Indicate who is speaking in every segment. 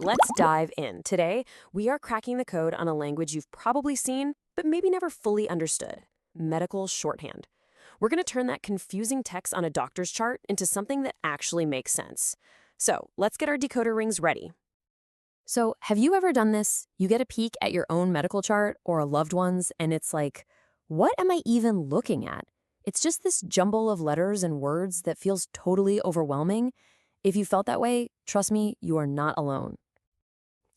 Speaker 1: let's dive in. Today, we are cracking the code on a language you've probably seen, but maybe never fully understood: medical shorthand. We're going to turn that confusing text on a doctor's chart into something that actually makes sense. So, let's get our decoder rings ready. So, have you ever done this? You get a peek at your own medical chart or a loved one's, and it's like, what am I even looking at? It's just this jumble of letters and words that feels totally overwhelming. If you felt that way, trust me, you are not alone.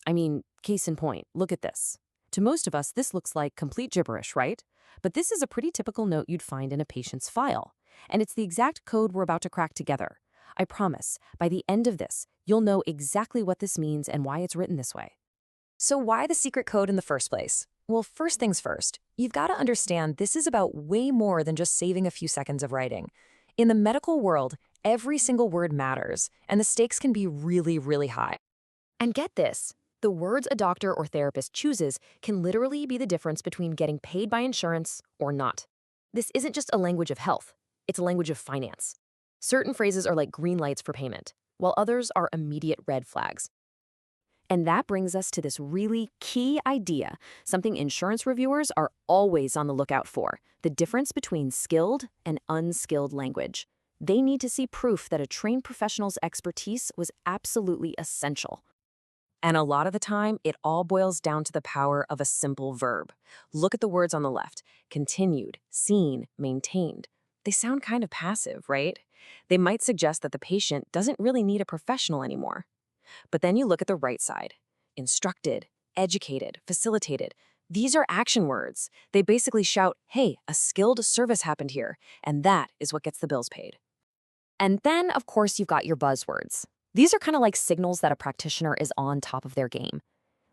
Speaker 1: I mean, case in point, look at this. To most of us, this looks like complete gibberish, right? But this is a pretty typical note you'd find in a patient's file. And it's the exact code we're about to crack together. I promise, by the end of this, you'll know exactly what this means and why it's written this way. So why the secret code in the first place? Well, first things first, you've got to understand this is about way more than just saving a few seconds of writing. In the medical world, every single word matters, and the stakes can be really, really high. And get this, the words a doctor or therapist chooses can literally be the difference between getting paid by insurance or not. This isn't just a language of health, it's a language of finance. Certain phrases are like green lights for payment, while others are immediate red flags. And that brings us to this really key idea, something insurance reviewers are always on the lookout for: the difference between skilled and unskilled language. They need to see proof that a trained professional's expertise was absolutely essential. And a lot of the time, it all boils down to the power of a simple verb. Look at the words on the left: continued, seen, maintained. They sound kind of passive, right? They might suggest that the patient doesn't really need a professional anymore. But then you look at the right side: instructed, educated, facilitated. These are action words. They basically shout, hey, a skilled service happened here, and that is what gets the bills paid. And then, of course, you've got your buzzwords. These are kind of like signals that a practitioner is on top of their game.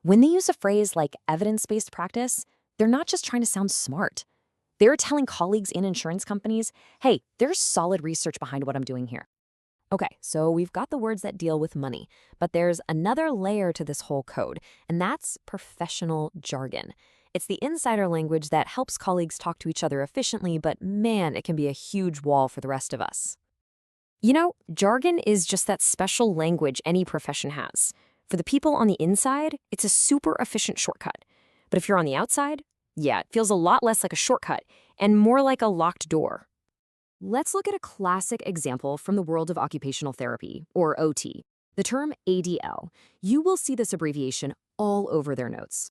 Speaker 1: When they use a phrase like evidence-based practice, they're not just trying to sound smart. They're telling colleagues in insurance companies, hey, there's solid research behind what I'm doing here. Okay, so we've got the words that deal with money, but there's another layer to this whole code, and that's professional jargon. It's the insider language that helps colleagues talk to each other efficiently, but man, it can be a huge wall for the rest of us. You know, jargon is just that special language any profession has. For the people on the inside, it's a super efficient shortcut. But if you're on the outside, yeah, it feels a lot less like a shortcut and more like a locked door. Let's look at a classic example from the world of occupational therapy, or OT. The term ADL. You will see this abbreviation all over their notes.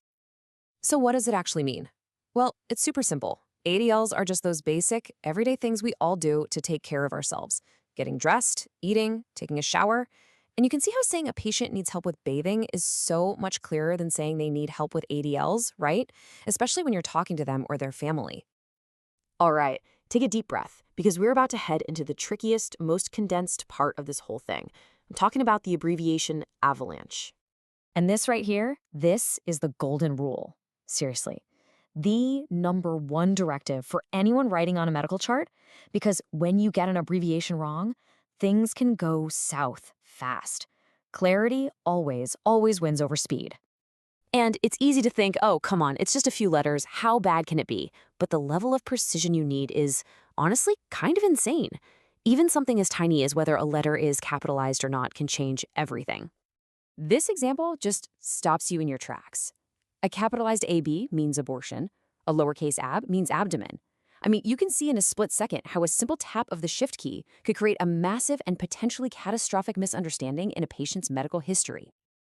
Speaker 1: So what does it actually mean? Well, it's super simple. ADLs are just those basic, everyday things we all do to take care of ourselves: getting dressed, eating, taking a shower. And you can see how saying a patient needs help with bathing is so much clearer than saying they need help with ADLs, right? Especially when you're talking to them or their family. All right, take a deep breath, because we're about to head into the trickiest, most condensed part of this whole thing. I'm talking about the abbreviation avalanche. And this right here, this is the golden rule. Seriously, the number one directive for anyone writing on a medical chart, because when you get an abbreviation wrong, things can go south fast. Clarity always, always wins over speed. And it's easy to think, oh, come on, it's just a few letters, how bad can it be? But the level of precision you need is, honestly, kind of insane. Even something as tiny as whether a letter is capitalized or not can change everything. This example just stops you in your tracks. A capitalized AB means abortion. A lowercase ab means abdomen. I mean, you can see in a split second how a simple tap of the shift key could create a massive and potentially catastrophic misunderstanding in a patient's medical history.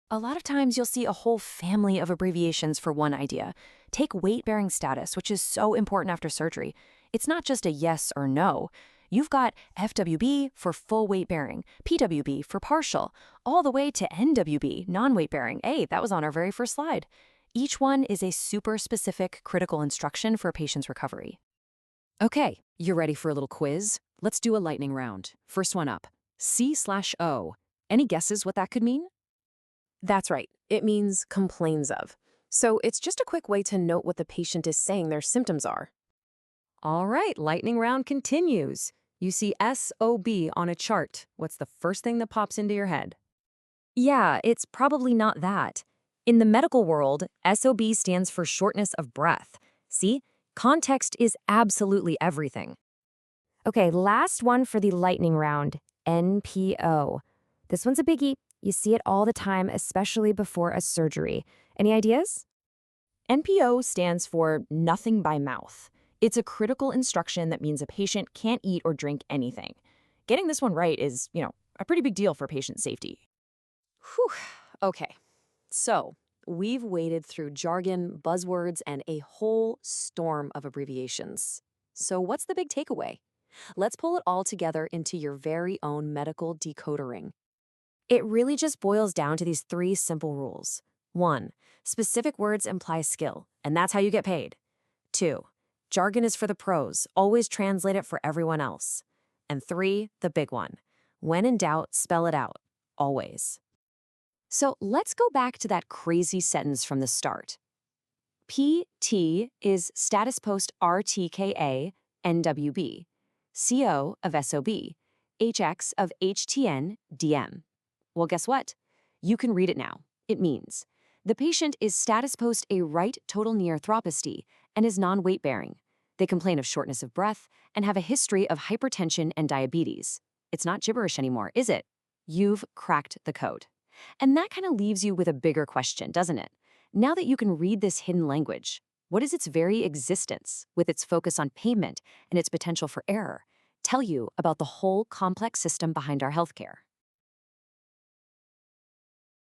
Speaker 1: A lot of times you'll see a whole family of abbreviations for one idea. Take weight-bearing status, which is so important after surgery. It's not just a yes or no. You've got FWB for full weight bearing, PWB for partial, all the way to NWB, non-weight bearing. Hey, that was on our very first slide. Each one is a super specific critical instruction for a patient's recovery. Okay, you're ready for a little quiz? Let's do a lightning round. First one up, C/O. Any guesses what that could mean? That's right, it means complains of. So it's just a quick way to note what the patient is saying their symptoms are. All right, lightning round continues. You see SOB on a chart. What's the first thing that pops into your head? Yeah, it's probably not that. In the medical world, SOB stands for shortness of breath. See, context is absolutely everything. Okay, last one for the lightning round, NPO. This one's a biggie.
Speaker 2: You see it all the time, especially before a surgery. Any ideas?
Speaker 3: NPO stands for nothing by mouth. It's a critical instruction that means a patient can't eat or drink anything. Getting this one right is, a pretty big deal for patient safety.
Speaker 1: Whew. Okay. So, we've waded through jargon, buzzwords, and a whole storm of abbreviations. So, what's the big takeaway? Let's pull it all together into your very own medical decodering. It really just boils down to these three simple rules. 1. Specific words imply skill, and that's how you get paid. 2. Jargon is for the pros, always translate it for everyone else. And 3, the big one. When in doubt, spell it out. Always. So let's go back to that crazy sentence from the start. PT is status post RTKA NWB, CO of SOB, HX of HTN DM. Well, guess what? You can read it now. It means the patient is status post a right total knee arthroplasty and is non-weight bearing. They complain of shortness of breath and have a history of hypertension and diabetes. It's not gibberish anymore, is it? You've cracked the code. And that kind of leaves you with a bigger question, doesn't it? Now that you can read this hidden language, what does its very existence, with its focus on payment and its potential for error, tell you about the whole complex system behind our healthcare?